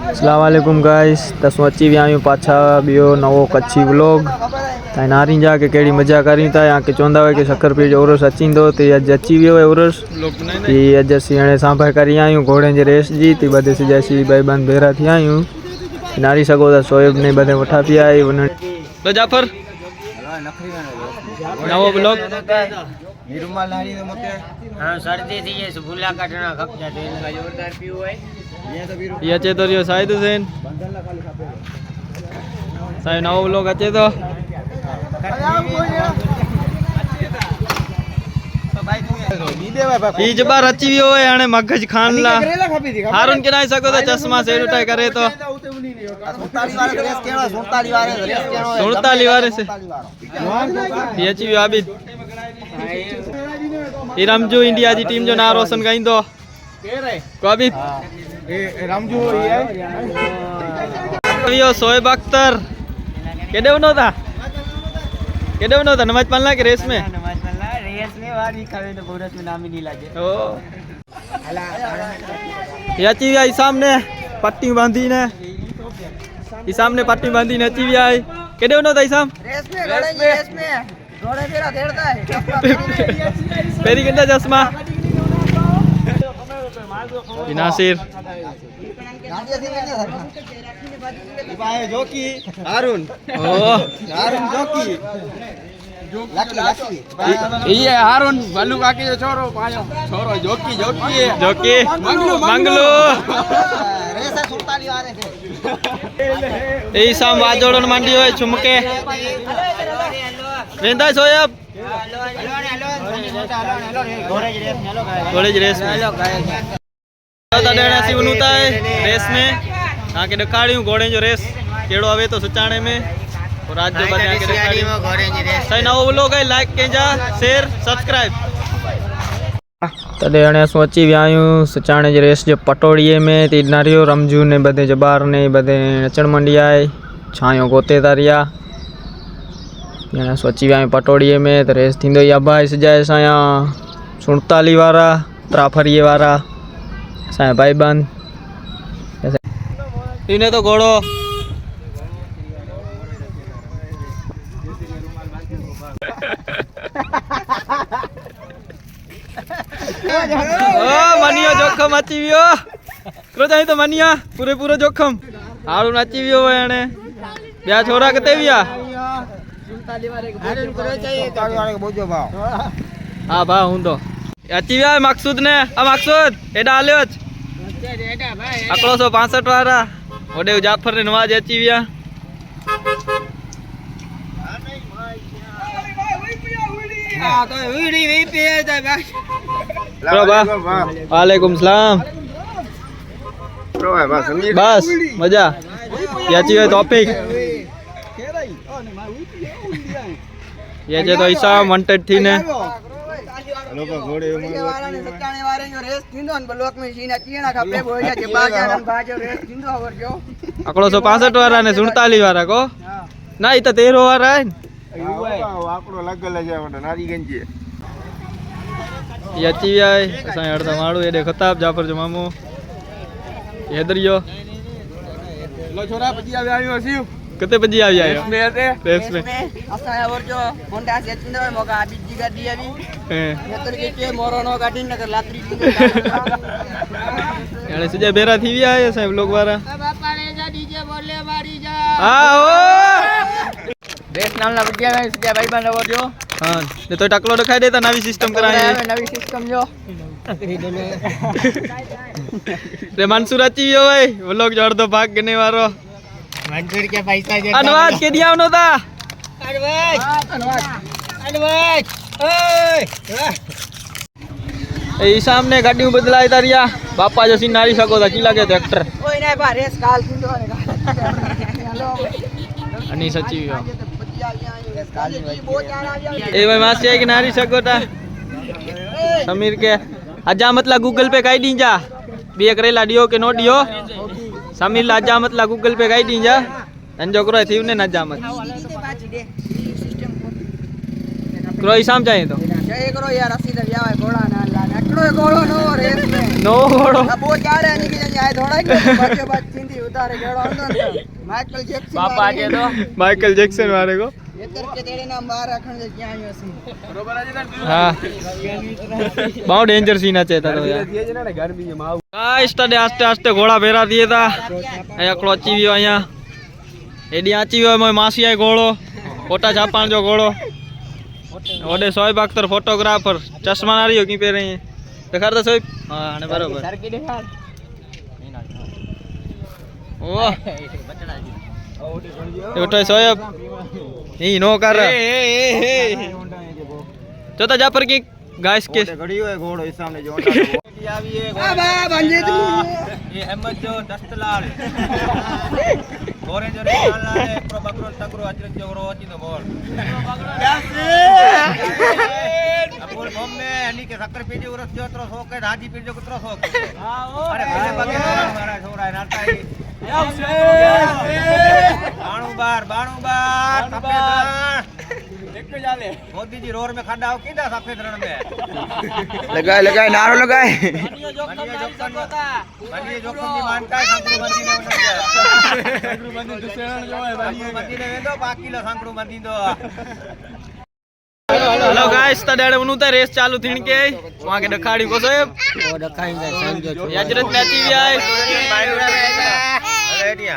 अस्सलाम वालेकुम गाइस तो सोची भी आयूँ पाछा बियो नवो कच्छी व्लॉग ताई नारी जाके केड़ी मजा करी था यहाँ के चौंदा हुए कि शक्कर पीर ओरस अचींदो ते अज अची वियो है ओरस ती अज असी हाणे सांभा करी आयूँ घोड़े जे रेस जी ती बधे सजासी भाई बंद भेरा थी आयूँ नारी सगो तो शोएब ने बधे वठा पी आई उन तो जाफर नवो व्लॉग निरुमाल नारी ने मते हां सर्दी थी है भूला काटना खप जाते हैं जोरदार पीओ है ये अचे तो रियो साहिद हुसैन साहिब नवो व्लॉग अचे तो ई जबार अची वियो है हाणे मगज खान ला हारून के नाई सको तो चश्मा से उठाई करे तो 47 वारे से ये अची वियो आबिद ई रमजू इंडिया जी टीम जो ना रोशन कईंदो को आबिद रामजू है वियो शोएब अख्तर केडे उनो था नमाज पढ़ना के रेस में वारी करे तो पूरत में नाम ही नहीं लागे ओ ये अची आई सामने पट्टी बांधी ने ई सामने पट्टी बांधी ने अची आई केडे उनो था साम रेस में घोड़े मेरा देड़ता है पेरी केडा चश्मा नासिर जोकी हारून जोकी ये हारून बल्लू काकी जो छोरो पायो छोरो जोकी मंगलू रेसा 47 वाले थे ए साम वाजोड़न मांडी होय चुमके वेंदा सोयब घोड़े रेस में तो देना सी वनुता है रेस में आके दिखाड़ियो घोड़े जो रेस केड़ो आवे तो सुचाणे में और आज जो बने आके दिखाड़ियो घोड़े जी रेस सही नवो व्लॉग है लाइक केजा शेयर सब्सक्राइब तडे अने सोची व्यायूं सुचाणे जी रेस जो पटोड़ीए में ती नारियो रमजू ने बधे जबार ने बधे नचण मंडिया छायो गोते तारिया याने सोची व्यायूं पटोड़ीए में तो रेस थींदो या भाई सजाए साया 47 वारा त्राफरिए वारा साया भाईबंद इन्हें तो घोड़ो मनिया जोखम अची वियो करो चाहिए तो मनिया पूरे जोखम हारू अची वियो है बिया छोरा कते विया हाँ भा हूँ तो अची विया मकसूद ने मकसूद एडा आलियो अकड़ो 165 वारा ओडे जाफर ने नवाज अची विया वालेकुम सलाम बस मजा ये चाहिए टॉपिक ये जो तो ऐसा वांटेड थी ने घोड़े वाले सच्चाने वाले जो रेस थींदो न ब्लॉक में सीन अची ना खपे बोया जे बाजा बाजो रेस थींदो और जो आकड़ो 165 वाला ने 47 वाला को ना ई तो 13 वाला है आकड़ो लगल है वटा नारीगंज ये अची विया असां हड़ता माड़ू एडे खताब जाफर जो मामू ये दरियो लो छोरा पजी आवे आयो असी कते पजी आवी आयो रेस में असां और जो होंडा से चिंदो मोगा बिजी गाडी आवी नेतर के मोरो नो गाडी नगर लात्री याने सजे बेरा थी विया है साहब लोग वाला बापा ने जा डीजे बोले मारी जा आओ रेस नालना बढ़िया है सजे भाई बन और जो हां ने तो टकलो दिखाई देता नवी सिस्टम कराए नवी सिस्टम जो रे मंसूर अची वियो भाई वो लोग जोड़ दो भाग गने वारो मंसूर के पैसा जे अनवाज के दिया उनो था अनवाज ओए ए सामने गाड़ियों बदलाई तारिया बापा जो सी नारी सको था की लागे ट्रैक्टर ओए ना बा रेस काल थींदो ने हेलो अनि सची वियो ए भाई मासी है कि नारी सको था समीर के अजा मतलब गूगल पे काई दीजा बे करेला दियो के नो दियो समीर लाजा मतलब गूगल पे काई दीजा अंजो करो थी ने ना जामत क्रोई शाम चाहिए तो जय करो यार असी तो या घोड़ा ना ला पकड़ो घोड़ो नो रेस में नो घोड़ो अब वो जा रहे नहीं कि जाए थोड़ा के बच्चे बात चिंती उतारे घोड़ो अंदर माइकल जैक्सन पापा आ गए तो माइकल जैक्सन वाले को ये करके तेरे नाम बाहर रखने से क्या आयो सी बरोबर आज ना हाँ बहुत डेंजर सीन है तो यार गाइस तडे आस्ते आस्ते घोड़ा भेरा दिए था अया क्लोची भी अया एडी आची भी मोय मासी आय घोड़ो फोटा छापाण जो घोड़ो ओडे सोएब अख्तर फोटोग्राफर चश्मा ना रहियो की पहरे देखाड़ दो सोएब हां ने बरोबर सर की देखाड़ ओ ओटे सोएब ई नो कर तो जापर की गाइस के घड़ी है घोड़ो इस सामने जो बाबा बंजे तू ये अहमद जो दस्तलाल गोरे जो रेला है प्रो बकरो तकरो अजरक जो रोची तो बोल अपुल बम में अली के शक्कर पीजे उरस जो त्रो सो के राजी पीजे को त्रो सो अरे पीछे बगे मारा छोरा है नाता ही बाणू बार सफेद रण जाले मोदी जी रोड में खड्डा हो किदा सफेद रण में लगाए नारो लगाए बनिए जोखम नहीं मानता है संकरू बंदी ने संकरू बंदी दुसरण जो है बंदी ने वेंदो 5 किलो संकरू बंदी दो हेलो गाइस तड़े उनुता रेस चालू थीण के वहां के डखाड़ी को सोएब ओ डखाइंदा समझो याजरत मैची भी आए रेडिया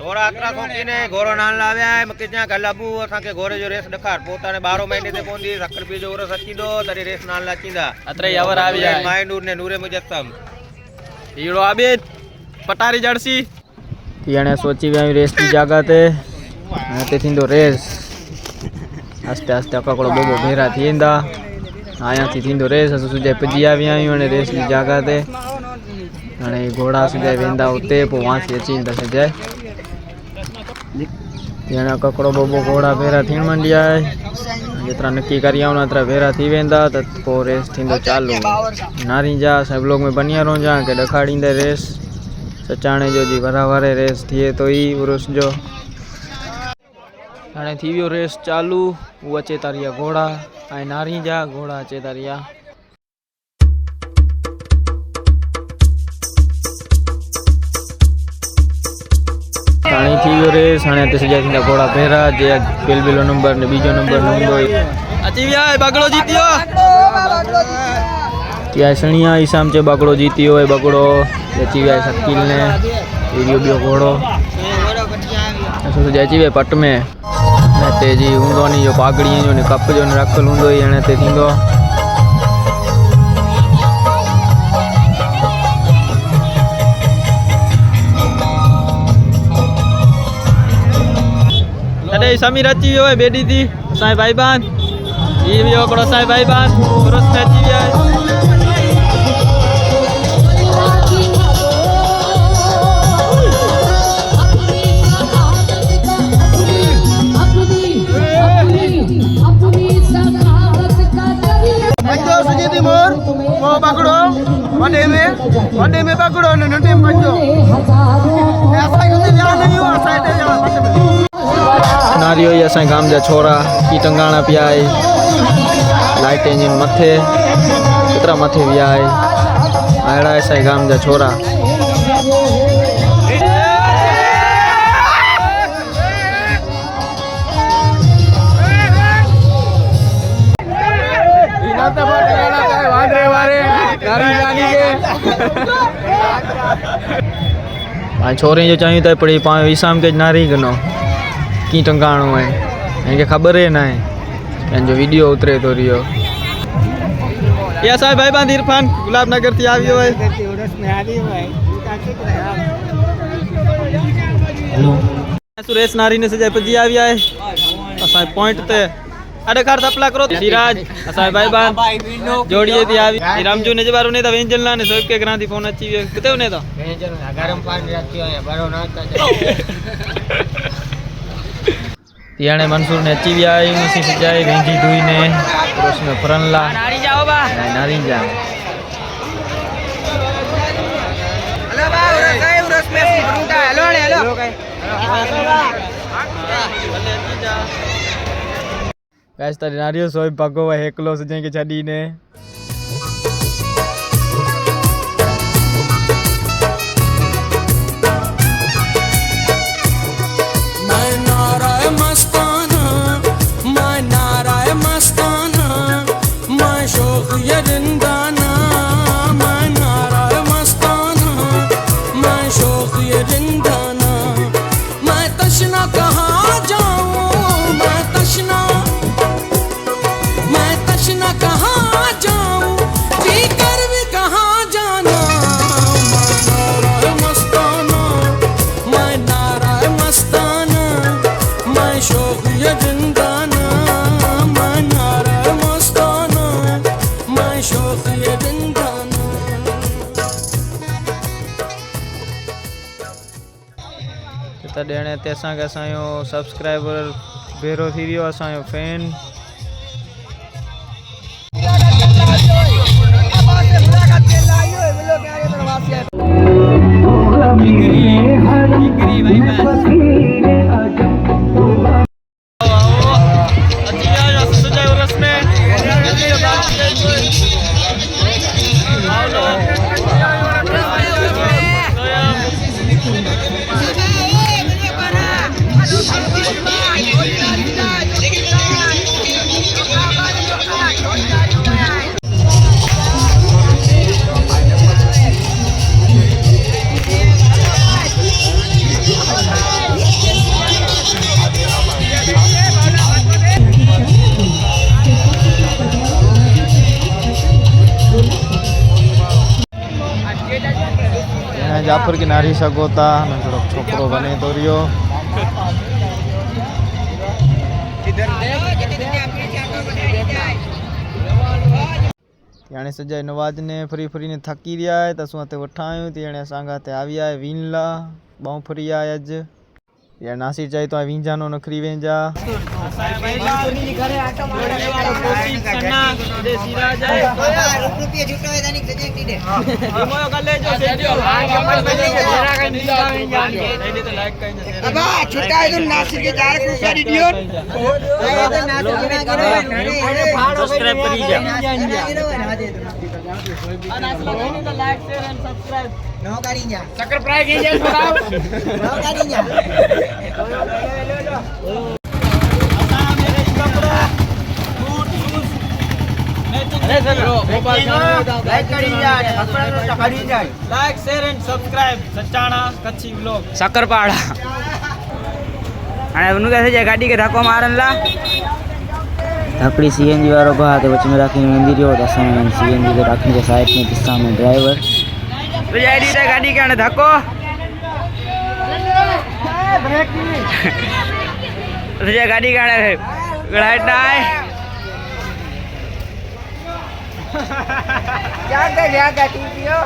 थोड़ा अकरा सोकी ने घोड़ो नाल लाव्या है मके ज्या गलाबू असा के घोड़े जो रेस डखार पोता ने 12 महीने ते पोंदी सक्कर पी जो उरस अचींदो तरी रेस नाल लाचींदा अत्रे यावर आवी जाए माय नूर ने नूरे मुजस्सम हीरो आबे पटारी जर्सी याने सोची वे रेस की जगह ते ते थींदो रेस आस्ते आस्ते ककड़ो बोबो भेरा थींदा आया थी थींदो रेस असु सुजे पजी आवी आयूं अने रेस की जगह ते अने घोड़ा सुजे वेंदा उते पो वहां से अचींदा सजे याने ककड़ो बोबो घोड़ा भेरा थीण मंडिया है जेतरा नक्की करिया उतरा भेरा थी वेंदा त पो रेस थींदो चालू नारी जा सब लोग में बनिया रहो जा के डखाड़ींदे रेस सचाणे जो जी बराबरे रेस थिए तो ई उरुस जो हाणे थी वियो रेस चालू वो अचे तारिया घोड़ा ऐं नारी जा घोड़ा अचे तारिया हाणे थी वियो रेस हाणे ते सजा थींदा घोड़ा पहिरा जे पेलो नंबर ने बीजो नंबर नंदो अची विया बगड़ो जीतियो क्या सणिया ईसाम चे बगड़ो जीतियो है बगड़ो अची विया शकील ने एरियो बियो घोड़ो असो सजा अची विया पट में ने ते जी हूंदो नी जो पागड़ी जो ने कप जो ने रखल हूंदो ई हाणे ते थींदो अरे समीर अची वियो है बेडी थी असां भाईबान ई वियो हिकिड़ो असां भाईबान सुरस में अची विया पकड़ो वडे में पकड़ो नंढे में पंजो ऐसा ही नहीं हुआ साइड नारियो ही असां गाम जा छोरा की टंगाणा पिया है लाइट इंजन मथे केतरा मथे विया है अहिड़ा असां गाम जा छोरा छोरे जो चाहिए तो पड़ी पाए विसाम के नारी गनो की टंगाणो है इनके खबर है ना है जो वीडियो उतरे तो रियो या साहब भाई बांध इरफान गुलाब नगर थी आवियो है सुरेश नारी ने सजा पजी आविया है असा पॉइंट ते अरे कार थपला करो सिराज असा भाई बांध जोड़िए थी आवी रामजू ने जबारो ने तो वेंजल ना ने सोप के ग्रांथी फोन अच्छी किते ने तो वेंजल गरम पानी रखियो है बरो नाश्ता याने मंसूर ने अची विया है उसी सजाए वेंजी दुई ने और उसमें फरनला नारी जाओ बा नारी जा हेलो बा उरस में फ्रूटा हेलो हेलो गाइस तारी नारियो सोई पगो है एकलो सजे के छडी ने ये जिंदाना मैं तशना कहाँ जाऊँ मैं तशना कहाँ जाऊँ जी कर भी कहाँ जाना मैं नारा मस्ताना मैं शौक ये जिंदाना मैं नारा मस्ताना मैं शौक ये जिंदाना तॾहिं हाणे हिते असांखे असांजो सब्सक्राइबर भेरो थी वियो असांजो फैन जाफर की नारी सघो था थोड़ो छोकरो बने तो रियो हाणे सॼा नवाज ने फ्री ने थकी रहा है तो असं हिते वठा आहियूं ती हाणे असांखा हिते आवी आहे वीनला ॿऊं फ्री आहे अॼु या नासिर चई तो वींजानो नखरी वेंजा Sakar prai gini jangan no kadinya. Like share and subscribe सचाना कच्छी व्लॉग सकरपाड़ा हाणे उन कैसे गाड़ी के धक्को मारन ला धकड़ी सीएनजी वारो भात वच में राखी वेंदी रहो त असां सीएनजी के राखी के साइड में किस्सा में ड्राइवर विजय दी गाड़ी के हाणे धक्को विजय गाड़ी के हाणे गड़ाइट ना है क्या टीपीओ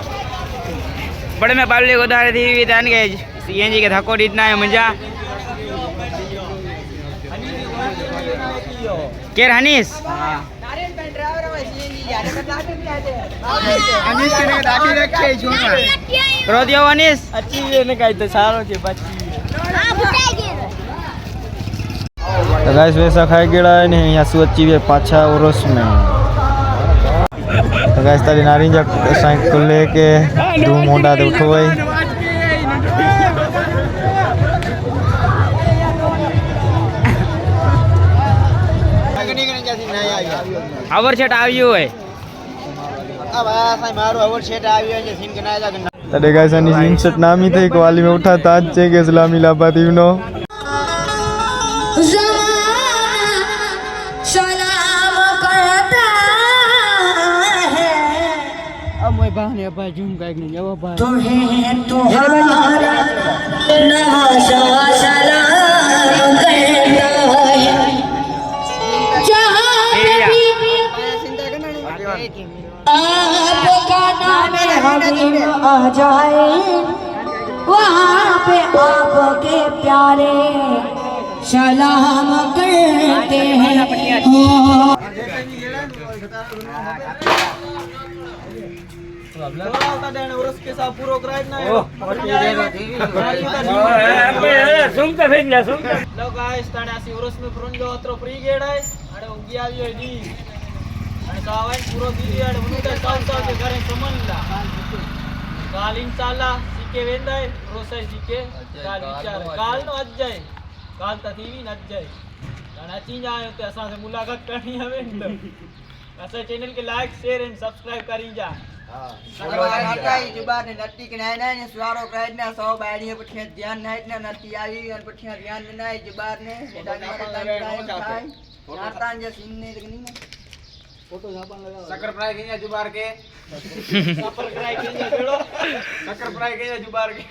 बड़े में पब्लिक उधार थी हुई तन के सीएनजी के धक्को ॾींदा आहियूं मुंहिंजा केर हनीस करो दियो हनीस अच्छी ने कही तो सारो के बच्ची तो गाइस वैसा खाए गेड़ा है नहीं यहाँ सु अची वे पाछा उर्स में तो गाइस तारी नारिंजा साइकिल लेके धूम होंडा ते उठो वई अवर छट આવ્યું હોય अब आया साईं मारो अवर छेट आवी है सीन के नाया गन्ना तॾहिं गाइस अनी इनसट नामी थे क्वाली में उठा ताज चे के इस्लामी लाभार्थी नो सलाम करता है अब मैं बहने अब झूम का एक नहीं अब भाई तुम्हें तुम्हारा नवाजा सलाम करता है जहाँ पे भी आपका नाम हकीम आ जाए वहाँ पे आपके प्यारे सलाम करते हैं पूरो कराए ना लो गाइस ताणे आसी उरस में फ्रन जो अत्रो फ्री गेड है अरे उगी आवी है दी अरे सावन पूरो दी अरे उनके साथ साथ करे समनला काल इंशाल्लाह सीके वेंदा है रोसे सीके काल विचार काल नो अज जाए काल त थीवी न जाए ताणे अची जायो ते असा से मुलाकात करनी हवे असा चैनल के लाइक शेयर एंड सब्सक्राइब करी जा जुबान ने नट्टी के नाय नाय ने स्वारो क्राइड ने 100 बाड़ी पठिया ध्यान नाइट ने नट्टी आई और पठिया ध्यान में नाय जुबान ने नातान जे सीन ने लगनी ने फोटो जापान लगा शक्कर फ्राई के जुबार के शक्कर फ्राई के जुबार के